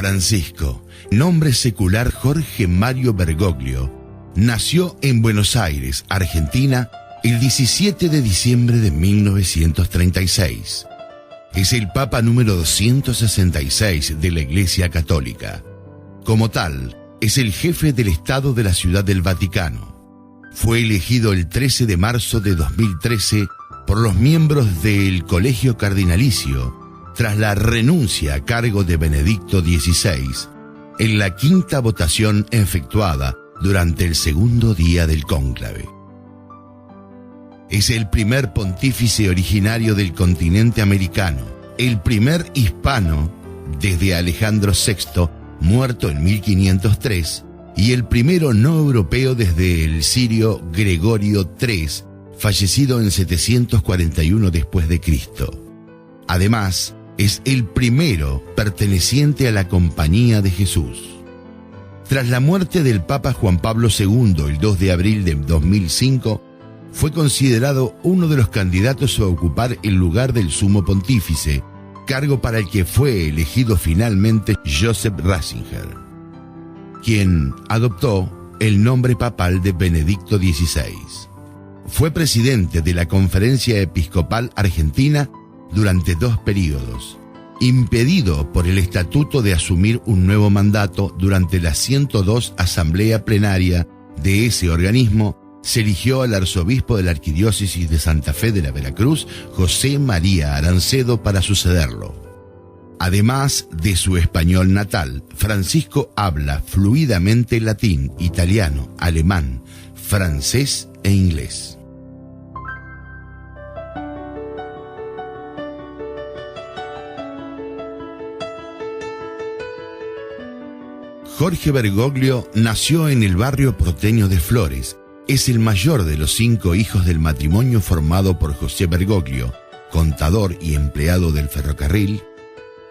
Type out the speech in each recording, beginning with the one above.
Francisco, nombre secular Jorge Mario Bergoglio, nació en Buenos Aires, Argentina, el 17 de diciembre de 1936. Es el Papa número 266 de la Iglesia Católica. Como tal, es el jefe del Estado de la Ciudad del Vaticano. Fue elegido el 13 de marzo de 2013 por los miembros del Colegio Cardinalicio, tras la renuncia a cargo de Benedicto XVI, en la quinta votación efectuada durante el segundo día del cónclave. Es el primer pontífice originario del continente americano, el primer hispano desde Alejandro VI, muerto en 1503, y el primero no europeo desde el sirio Gregorio III, fallecido en 741 después de Cristo. Además, es el primero perteneciente a la Compañía de Jesús. Tras la muerte del Papa Juan Pablo II el 2 de abril de 2005, fue considerado uno de los candidatos a ocupar el lugar del Sumo Pontífice, cargo para el que fue elegido finalmente Joseph Ratzinger, quien adoptó el nombre papal de Benedicto XVI. Fue presidente de la Conferencia Episcopal Argentina durante 2 períodos, impedido por el estatuto de asumir un nuevo mandato. Durante la 102 Asamblea Plenaria de ese organismo, se eligió al arzobispo de la Arquidiócesis de Santa Fe de la Veracruz, José María Arancedo, para sucederlo. Además de su español natal, Francisco habla fluidamente latín, italiano, alemán, francés e inglés. Jorge Bergoglio nació en el barrio porteño de Flores. Es el mayor de los 5 hijos del matrimonio formado por José Bergoglio, contador y empleado del ferrocarril,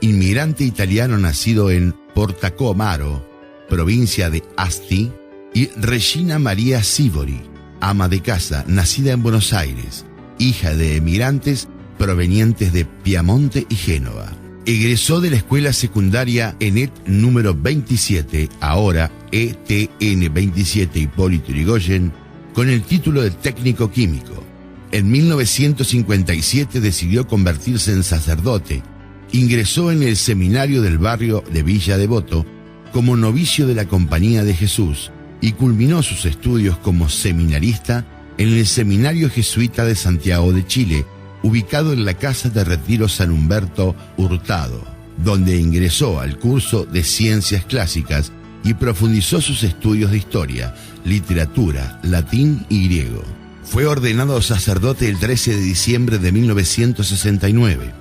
inmigrante italiano nacido en Portacomaro, provincia de Asti, y Regina María Sivori, ama de casa, nacida en Buenos Aires, hija de emigrantes provenientes de Piamonte y Génova. Egresó de la escuela secundaria ENET número 27, ahora ETN 27 Hipólito Yrigoyen, con el título de técnico químico. En 1957 decidió convertirse en sacerdote. Ingresó en el seminario del barrio de Villa Devoto como novicio de la Compañía de Jesús y culminó sus estudios como seminarista en el Seminario Jesuita de Santiago de Chile, ubicado en la Casa de Retiro San Humberto Hurtado, donde ingresó al curso de Ciencias Clásicas y profundizó sus estudios de historia, literatura, latín y griego. Fue ordenado sacerdote el 13 de diciembre de 1969.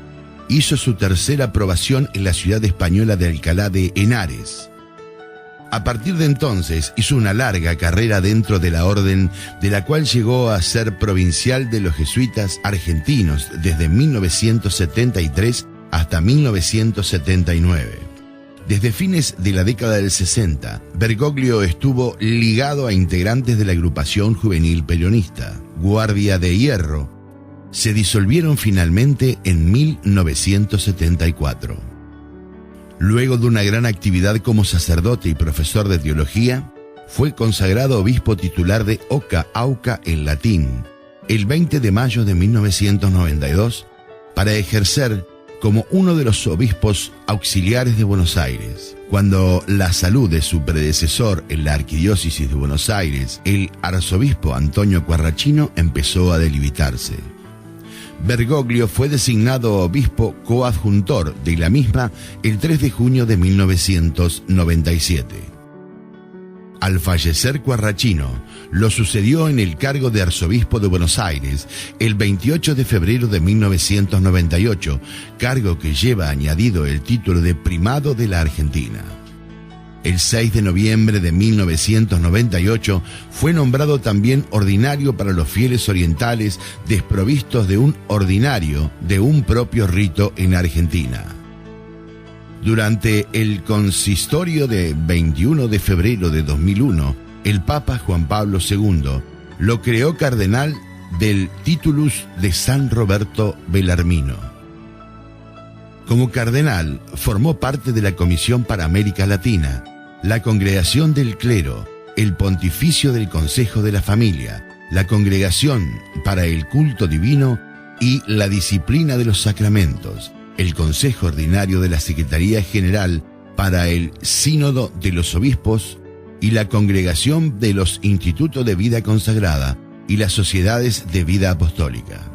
Hizo su tercera aprobación en la ciudad española de Alcalá de Henares. A partir de entonces hizo una larga carrera dentro de la orden, de la cual llegó a ser provincial de los jesuitas argentinos desde 1973 hasta 1979. Desde fines de la década del 60, Bergoglio estuvo ligado a integrantes de la agrupación juvenil peronista, Guardia de Hierro. Se disolvieron finalmente en 1974. Luego de una gran actividad como sacerdote y profesor de teología, fue consagrado obispo titular de Oca Auca en latín el 20 de mayo de 1992 para ejercer como uno de los obispos auxiliares de Buenos Aires. Cuando la salud de su predecesor en la Arquidiócesis de Buenos Aires, el arzobispo Antonio Quarrachino, empezó a debilitarse. Bergoglio fue designado obispo coadjuntor de la misma el 3 de junio de 1997. Al fallecer Quarrachino, lo sucedió en el cargo de arzobispo de Buenos Aires el 28 de febrero de 1998, cargo que lleva añadido el título de primado de la Argentina. El 6 de noviembre de 1998 fue nombrado también ordinario para los fieles orientales desprovistos de un ordinario de un propio rito en Argentina. Durante el consistorio de 21 de febrero de 2001, el Papa Juan Pablo II lo creó cardenal del Titulus de San Roberto Bellarmino. Como cardenal, formó parte de la Comisión para América Latina, la Congregación del Clero, el Pontificio del Consejo de la Familia, la Congregación para el Culto Divino y la Disciplina de los Sacramentos, el Consejo Ordinario de la Secretaría General para el Sínodo de los Obispos y la Congregación de los Institutos de Vida Consagrada y las Sociedades de Vida Apostólica.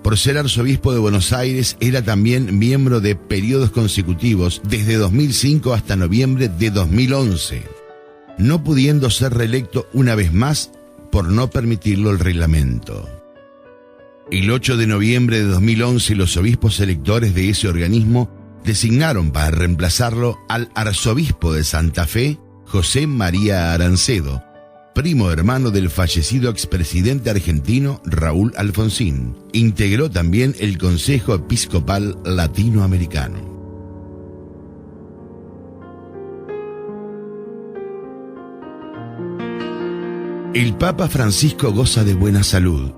Por ser arzobispo de Buenos Aires, era también miembro de periodos consecutivos desde 2005 hasta noviembre de 2011, no pudiendo ser reelecto una vez más por no permitirlo el reglamento. El 8 de noviembre de 2011, los obispos electores de ese organismo designaron para reemplazarlo al arzobispo de Santa Fe, José María Arancedo, primo hermano del fallecido expresidente argentino Raúl Alfonsín. Integró también el Consejo Episcopal Latinoamericano. El Papa Francisco goza de buena salud.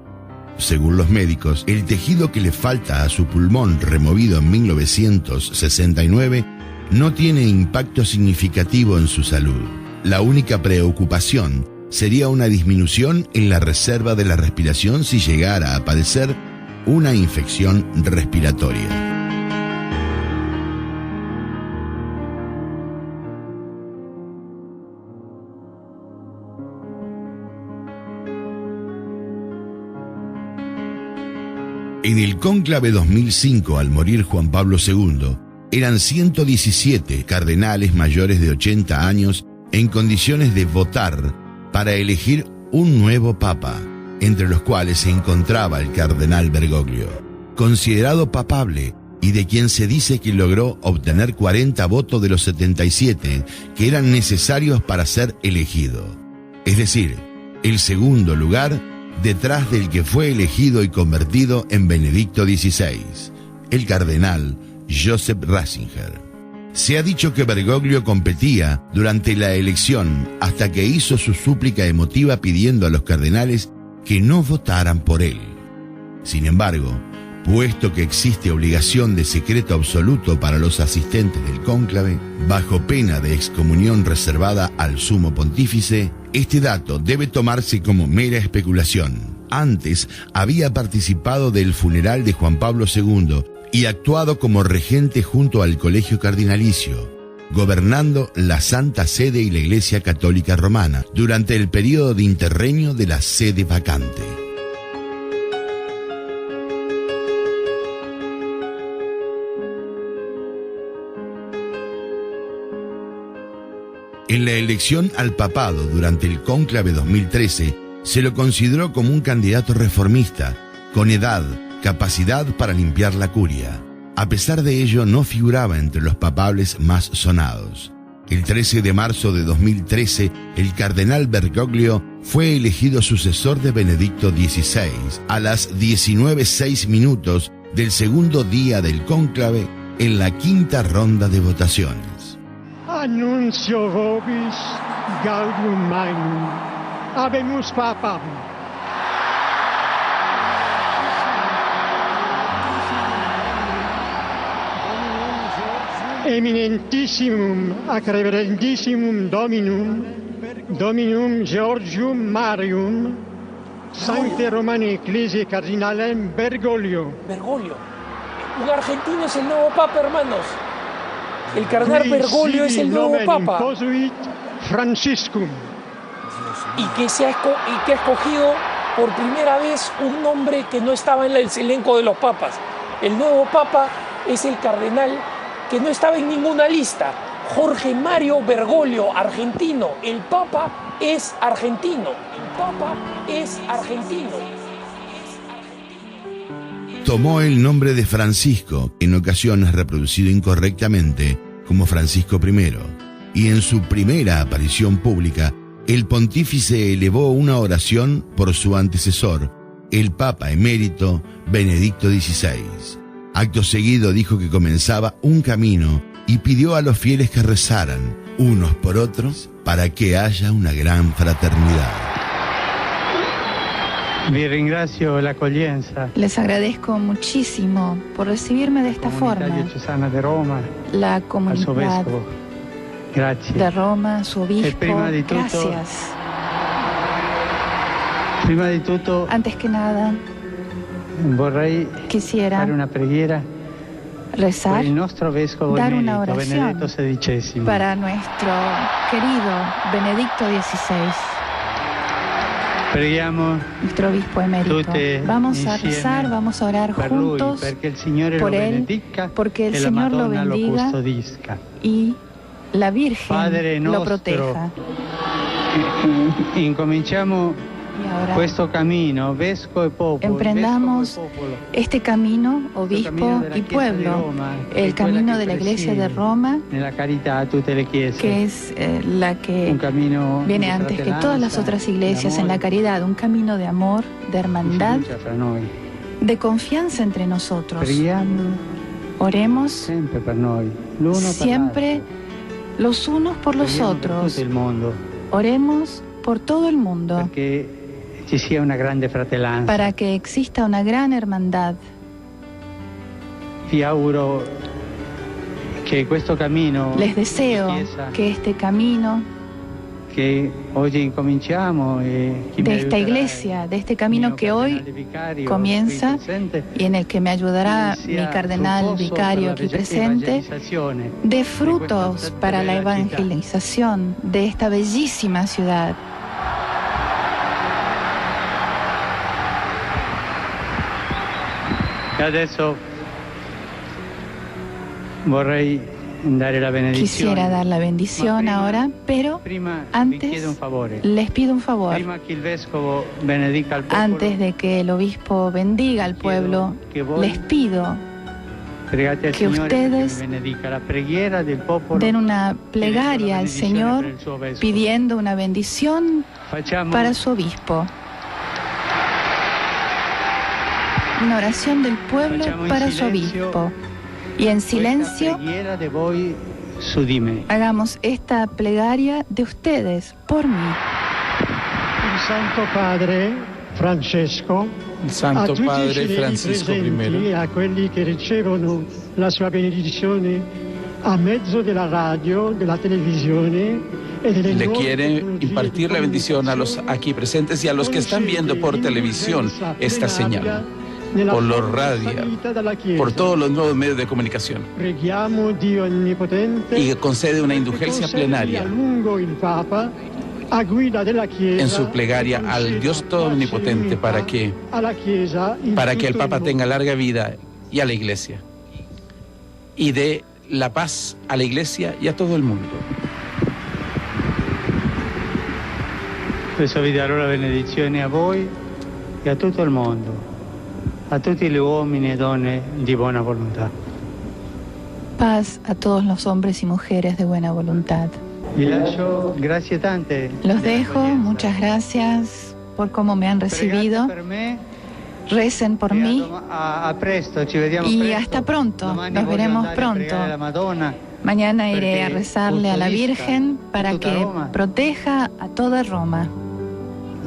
Según los médicos, el tejido que le falta a su pulmón removido en 1969 no tiene impacto significativo en su salud. La única preocupación sería una disminución en la reserva de la respiración si llegara a padecer una infección respiratoria. En el cónclave 2005, al morir Juan Pablo II, eran 117 cardenales mayores de 80 años en condiciones de votar para elegir un nuevo papa, entre los cuales se encontraba el cardenal Bergoglio, considerado papable y de quien se dice que logró obtener 40 votos de los 77 que eran necesarios para ser elegido. Es decir, el segundo lugar detrás del que fue elegido y convertido en Benedicto XVI, el cardenal Joseph Ratzinger. Se ha dicho que Bergoglio competía durante la elección hasta que hizo su súplica emotiva pidiendo a los cardenales que no votaran por él. Sin embargo, puesto que existe obligación de secreto absoluto para los asistentes del cónclave, bajo pena de excomunión reservada al sumo pontífice, este dato debe tomarse como mera especulación. Antes había participado del funeral de Juan Pablo II y actuado como regente junto al Colegio Cardinalicio, gobernando la Santa Sede y la Iglesia Católica Romana durante el período de interregno de la sede vacante. En la elección al papado durante el cónclave 2013, se lo consideró como un candidato reformista, con edad, capacidad para limpiar la curia. A pesar de ello, no figuraba entre los papables más sonados. El 13 de marzo de 2013, el cardenal Bergoglio fue elegido sucesor de Benedicto XVI a las 19:06 del segundo día del cónclave en la quinta ronda de votaciones. Annuncio vobis gaudium magnum, habemus papam. Eminentissimum ac reverendissimum Dominum Georgium Marium, Sancte Romane Ecclesiae Cardinalem Bergoglio. Bergoglio. Un argentino es el nuevo papa, hermanos. El cardenal Bergoglio es el nuevo papa. Franciscum. Y que ha escogido por primera vez un nombre que no estaba en el elenco de los papas. El nuevo papa es el cardenal que no estaba en ninguna lista. Jorge Mario Bergoglio, argentino. El papa es argentino. El papa es argentino. Tomó el nombre de Francisco, en ocasiones reproducido incorrectamente como Francisco I, y en su primera aparición pública, el pontífice elevó una oración por su antecesor, el Papa emérito Benedicto XVI. Acto seguido dijo que comenzaba un camino y pidió a los fieles que rezaran, unos por otros, para que haya una gran fraternidad. Vi ringrazio l'accoglienza. Les agradezco muchísimo por recibirme de esta forma. Diocesana de Roma, La comunidad de Roma, su obispo, gracias. Prima di tutto, antes que nada, quisiera fare una preghiera rezar, dar una oración XVI. para nuestro querido Benedicto XVI, nuestro obispo emérito. Vamos a rezar, vamos a orar juntos por él, porque el Señor lo bendiga y la Virgen lo proteja. Incominciamo questo cammino, vescovo e popolo. Emprendamos este camino, obispo y pueblo, el camino de la Iglesia de Roma, que es la que viene antes que todas las otras iglesias en la caridad, un camino de amor, de hermandad, de confianza entre nosotros. Oremos siempre los unos por los otros. Oremos por todo el mundo, para que exista una gran hermandad. Les deseo que este camino de esta iglesia, de este camino que hoy comienza y en el que me ayudará mi cardenal vicario aquí presente, dé frutos para la evangelización de esta bellísima ciudad. Quisiera dar la bendición ahora, pero antes les pido un favor. Antes de que el obispo bendiga al pueblo, les pido que ustedes den una plegaria al Señor pidiendo una bendición para su obispo. Una oración del pueblo para su obispo. Y en silencio hagamos esta plegaria de ustedes por mí. Il Santo Padre Francesco, Il Santo Padre Francisco I, e a quelli che ricevono la sua benedizione a mezzo della radio, della televisione e delle le nuove quiere tecnologie impartir la bendición a los aquí presentes y a los que están viendo por televisión esta señal, por los radio, por todos los nuevos medios de comunicación, Preghiamo Dio Onnipotente y concede una indulgencia plenaria a guida della Chiesa, en su plegaria al Dios todo omnipotente para que el Papa tenga larga vida y a la Iglesia, y dé la paz a la Iglesia y a todo el mundo. Adesso vi darò la benedizione a voi e a tutto il mondo, a tutti gli uomini e donne di buona volontà. Paz a todos los hombres y mujeres de buena voluntad. Vi lascio, grazie tante. Los dejo, muchas gracias por cómo me han recibido. Recen por mí A presto, ci vediamo y presto. hasta pronto. Domani Nos voglio veremos andare a pronto. pregare alla Madonna. Mañana iré a Porque rezarle a la custodisca Virgen para tutta que Roma. proteja a toda Roma.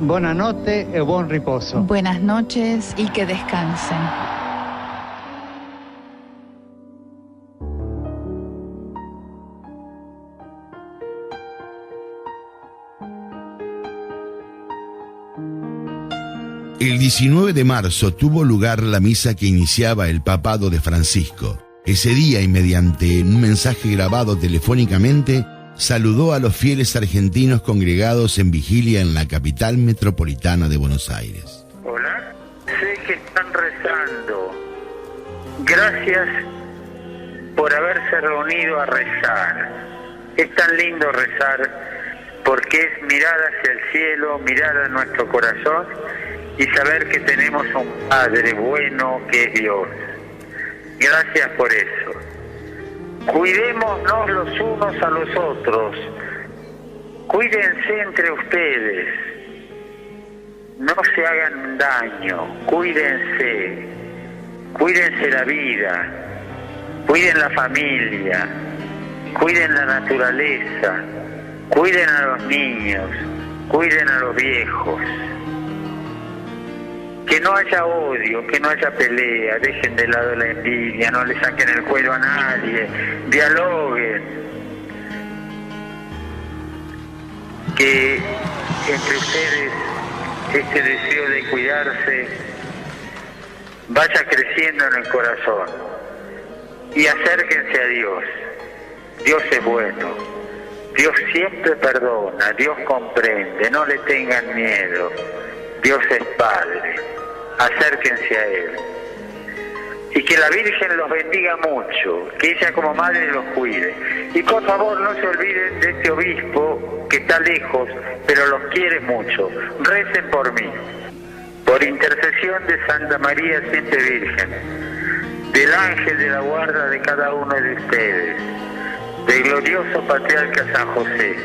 Buonanotte e buon riposo. Buenas noches y que descansen. El 19 de marzo tuvo lugar la misa que iniciaba el papado de Francisco. Ese día, y mediante un mensaje grabado telefónicamente, saludó a los fieles argentinos congregados en vigilia en la capital metropolitana de Buenos Aires. Hola, sé que están rezando. Gracias por haberse reunido a rezar. Es tan lindo rezar porque es mirar hacia el cielo, mirar a nuestro corazón y saber que tenemos un Padre bueno que es Dios. Gracias por eso. Cuidémonos los unos a los otros. Cuídense entre ustedes. No se hagan daño. Cuídense. Cuídense la vida. Cuiden la familia. Cuiden la naturaleza. Cuiden a los niños. Cuiden a los viejos. que no haya odio, que no haya pelea, dejen de lado la envidia, no le saquen el cuero a nadie, dialoguen, que entre ustedes este deseo de cuidarse vaya creciendo en el corazón y acérquense a Dios. Dios es bueno, Dios siempre perdona, Dios comprende, no le tengan miedo, Dios es Padre, acérquense a Él. Y que la Virgen los bendiga mucho, que ella como madre los cuide. Y por favor no se olviden de este obispo que está lejos, pero los quiere mucho. Recen por mí, por intercesión de Santa María siempre Virgen, del ángel de la guarda de cada uno de ustedes, del glorioso patriarca San José,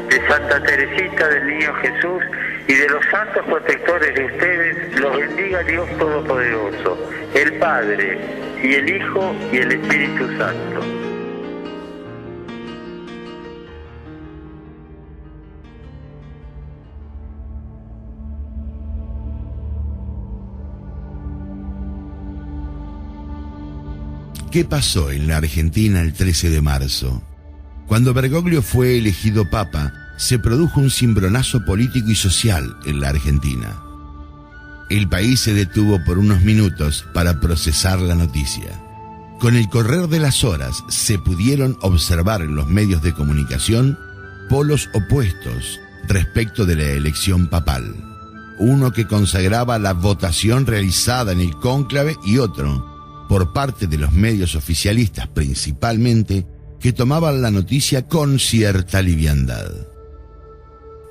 de Santa Teresita del Niño Jesús y de los santos protectores de ustedes, los bendiga Dios Todopoderoso, el Padre, y el Hijo, y el Espíritu Santo. ¿Qué pasó en la Argentina el 13 de marzo? Cuando Bergoglio fue elegido papa, se produjo un cimbronazo político y social en la Argentina. El país se detuvo por unos minutos para procesar la noticia. Con el correr de las horas se pudieron observar en los medios de comunicación polos opuestos respecto de la elección papal. Uno que consagraba la votación realizada en el cónclave y otro, por parte de los medios oficialistas principalmente, que tomaban la noticia con cierta liviandad.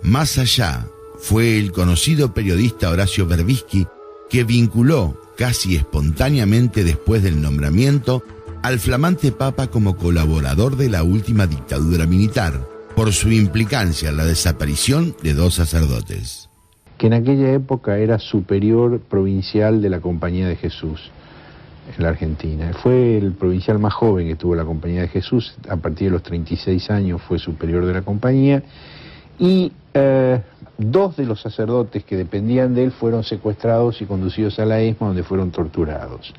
Más allá, fue el conocido periodista Horacio Berbisky que vinculó, casi espontáneamente después del nombramiento, al flamante papa como colaborador de la última dictadura militar, por su implicancia en la desaparición de 2 sacerdotes. Que en aquella época era superior provincial de la Compañía de Jesús en la Argentina. Fue el provincial más joven que tuvo la Compañía de Jesús, a partir de los 36 años fue superior de la compañía, y 2 de los sacerdotes que dependían de él fueron secuestrados y conducidos a la ESMA, donde fueron torturados.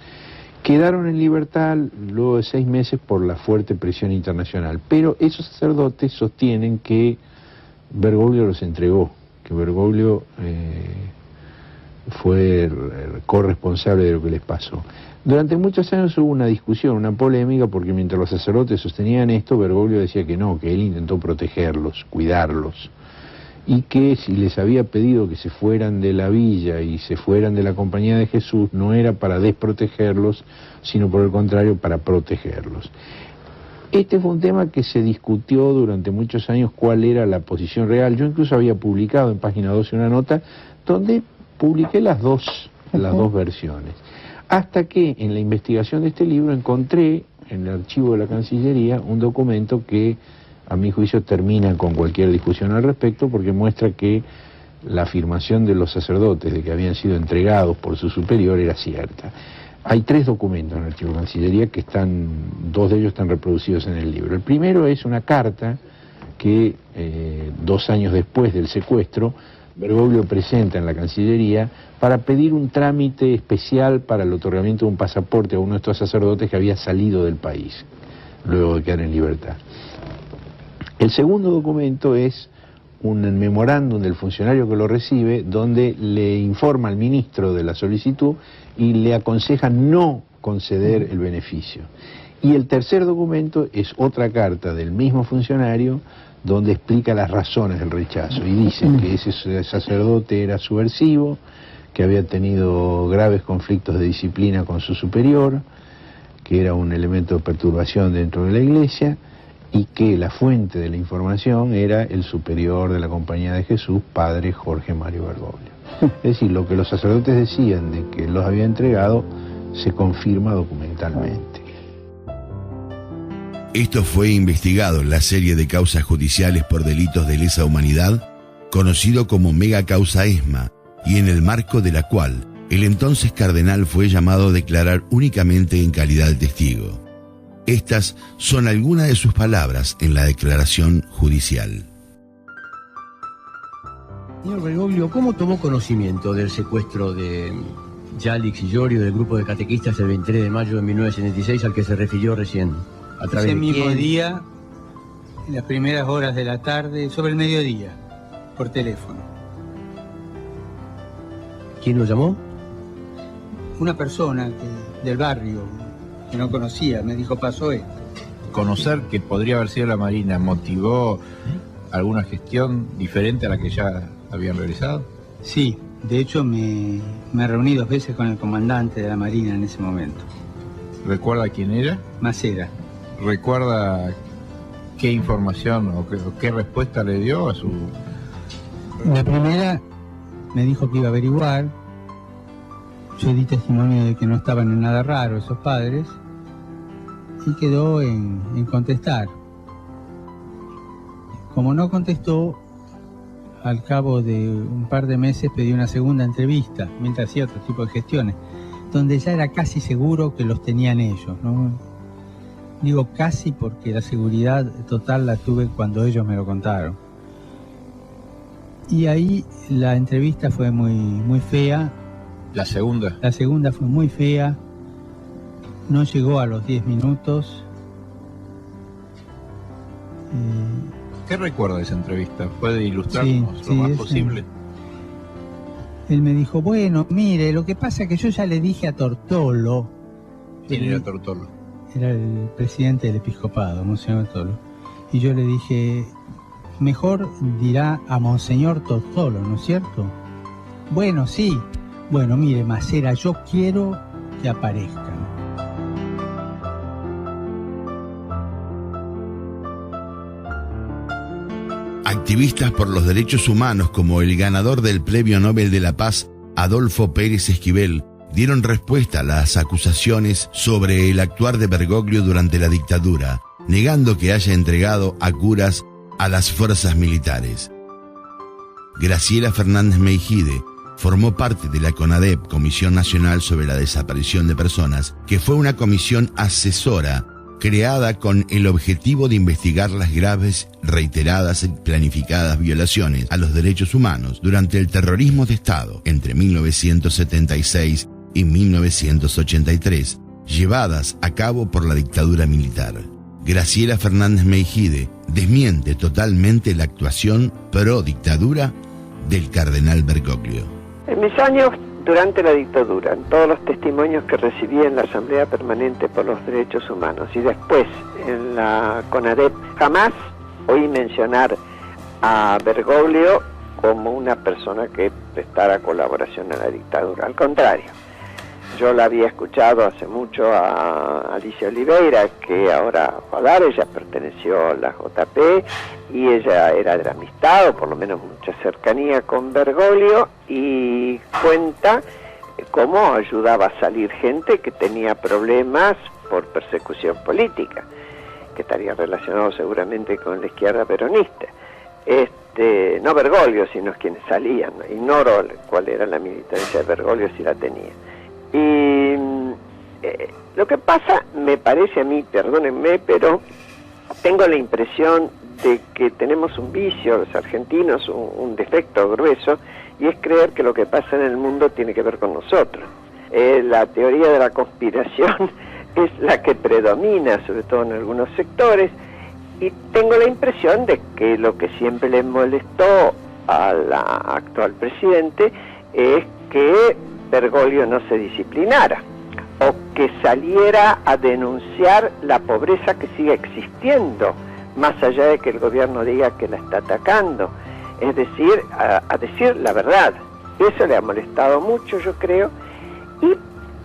Quedaron en libertad luego de 6 meses por la fuerte presión internacional, pero esos sacerdotes sostienen que Bergoglio los entregó, que Bergoglio fue el corresponsable de lo que les pasó. Durante muchos años hubo una discusión, una polémica, porque mientras los sacerdotes sostenían esto, Bergoglio decía que no, que él intentó protegerlos, cuidarlos, y que si les había pedido que se fueran de la villa y se fueran de la Compañía de Jesús, no era para desprotegerlos, sino por el contrario, para protegerlos. Este fue un tema que se discutió durante muchos años cuál era la posición real. Yo incluso había publicado en Página 12 una nota donde publiqué las dos versiones. Hasta que en la investigación de este libro encontré en el archivo de la Cancillería un documento que a mi juicio termina con cualquier discusión al respecto, porque muestra que la afirmación de los sacerdotes de que habían sido entregados por su superior era cierta. Hay 3 documentos en el archivo de la Cancillería que 2 de ellos están reproducidos en el libro. El primero es una carta que 2 años después del secuestro Bergoglio presenta en la Cancillería para pedir un trámite especial para el otorgamiento de un pasaporte a uno de estos sacerdotes que había salido del país, luego de quedar en libertad. El segundo documento es un memorándum del funcionario que lo recibe, donde le informa al ministro de la solicitud y le aconseja no conceder el beneficio. Y el tercer documento es otra carta del mismo funcionario, donde explica las razones del rechazo y dice que ese sacerdote era subversivo, que había tenido graves conflictos de disciplina con su superior, que era un elemento de perturbación dentro de la iglesia y que la fuente de la información era el superior de la Compañía de Jesús, padre Jorge Mario Bergoglio. Es decir, lo que los sacerdotes decían de que los había entregado se confirma documentalmente. Esto fue investigado en la serie de causas judiciales por delitos de lesa humanidad, conocido como Mega Causa ESMA, y en el marco de la cual el entonces cardenal fue llamado a declarar únicamente en calidad de testigo. Estas son algunas de sus palabras en la declaración judicial. Señor Bergoglio, ¿cómo tomó conocimiento del secuestro de Yalix y Llorio del grupo de catequistas el 23 de mayo de 1976 al que se refirió recién? ¿A través ese de mismo quién? día, en las primeras horas de la tarde, sobre el mediodía, por teléfono. ¿Quién lo llamó? Una persona del barrio que no conocía, me dijo, pasó esto. Conocer que podría haber sido la Marina motivó alguna gestión diferente a la que ya habían realizado. Sí, de hecho me reuní 2 veces con el comandante de la Marina en ese momento. ¿Recuerda quién era? Macera. ¿Recuerda qué información o qué respuesta le dio a su...? La primera me dijo que iba a averiguar. Yo di testimonio de que no estaban en nada raro esos padres y quedó en contestar. Como no contestó, al cabo de un par de meses pedí una segunda entrevista, mientras hacía otro tipo de gestiones, donde ya era casi seguro que los tenían ellos, ¿no? Digo casi porque la seguridad total la tuve cuando ellos me lo contaron. Y ahí la entrevista fue muy fea. ¿La segunda? La segunda fue muy fea. No llegó a los 10 minutos. ¿Qué recuerda de esa entrevista? ¿Puede ilustrarnos lo más posible? Él me dijo, bueno, mire, lo que pasa es que yo ya le dije a Tortolo. ¿Quién era Tortolo? Era el presidente del episcopado, Monseñor Tortolo. Y yo le dije, mejor dirá a Monseñor Tortolo, ¿no es cierto? Bueno, sí. Bueno, mire, Macera, yo quiero que aparezcan. Activistas por los derechos humanos como el ganador del Premio Nobel de la Paz, Adolfo Pérez Esquivel, dieron respuesta a las acusaciones sobre el actuar de Bergoglio durante la dictadura, negando que haya entregado a curas a las fuerzas militares. Graciela Fernández Meijide formó parte de la CONADEP, Comisión Nacional sobre la Desaparición de Personas, que fue una comisión asesora creada con el objetivo de investigar las graves, reiteradas y planificadas violaciones a los derechos humanos durante el terrorismo de Estado entre 1976 y 1983, llevadas a cabo por la dictadura militar. Graciela Fernández Meijide desmiente totalmente la actuación pro-dictadura del cardenal Bergoglio. En mis años durante la dictadura, en todos los testimonios que recibí en la Asamblea Permanente por los Derechos Humanos y después en la CONADEP, jamás oí mencionar a Bergoglio como una persona que prestara colaboración a la dictadura. Al contrario, yo la había escuchado hace mucho a Alicia Oliveira, que ahora va a dar, ella perteneció a la JP y ella era de la amistad, o por lo menos mucha cercanía con Bergoglio, y cuenta cómo ayudaba a salir gente que tenía problemas por persecución política, que estaría relacionado seguramente con la izquierda peronista. No Bergoglio, sino quienes salían. Ignoro cuál era la militancia de Bergoglio, si la tenía. Y lo que pasa, me parece a mí, perdónenme, pero tengo la impresión de que tenemos un vicio, los argentinos, un defecto grueso, y es creer que lo que pasa en el mundo tiene que ver con nosotros. La teoría de la conspiración es la que predomina, sobre todo en algunos sectores, y tengo la impresión de que lo que siempre le molestó al actual presidente es que Bergoglio no se disciplinara, o que saliera a denunciar la pobreza que sigue existiendo, más allá de que el gobierno diga que la está atacando, es decir, a decir la verdad. Eso le ha molestado mucho, yo creo, y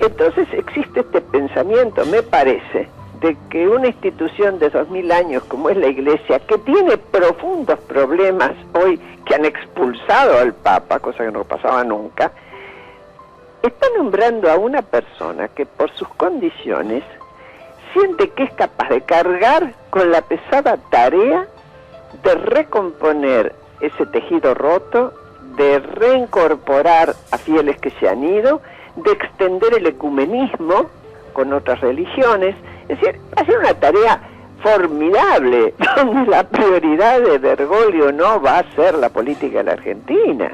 entonces existe este pensamiento, me parece, de que una institución de 2000 años como es la Iglesia, que tiene profundos problemas hoy, que han expulsado al Papa, cosa que no pasaba nunca, está nombrando a una persona que por sus condiciones siente que es capaz de cargar con la pesada tarea de recomponer ese tejido roto, de reincorporar a fieles que se han ido, de extender el ecumenismo con otras religiones. Es decir, va a ser una tarea formidable, donde la prioridad de Bergoglio no va a ser la política de la Argentina.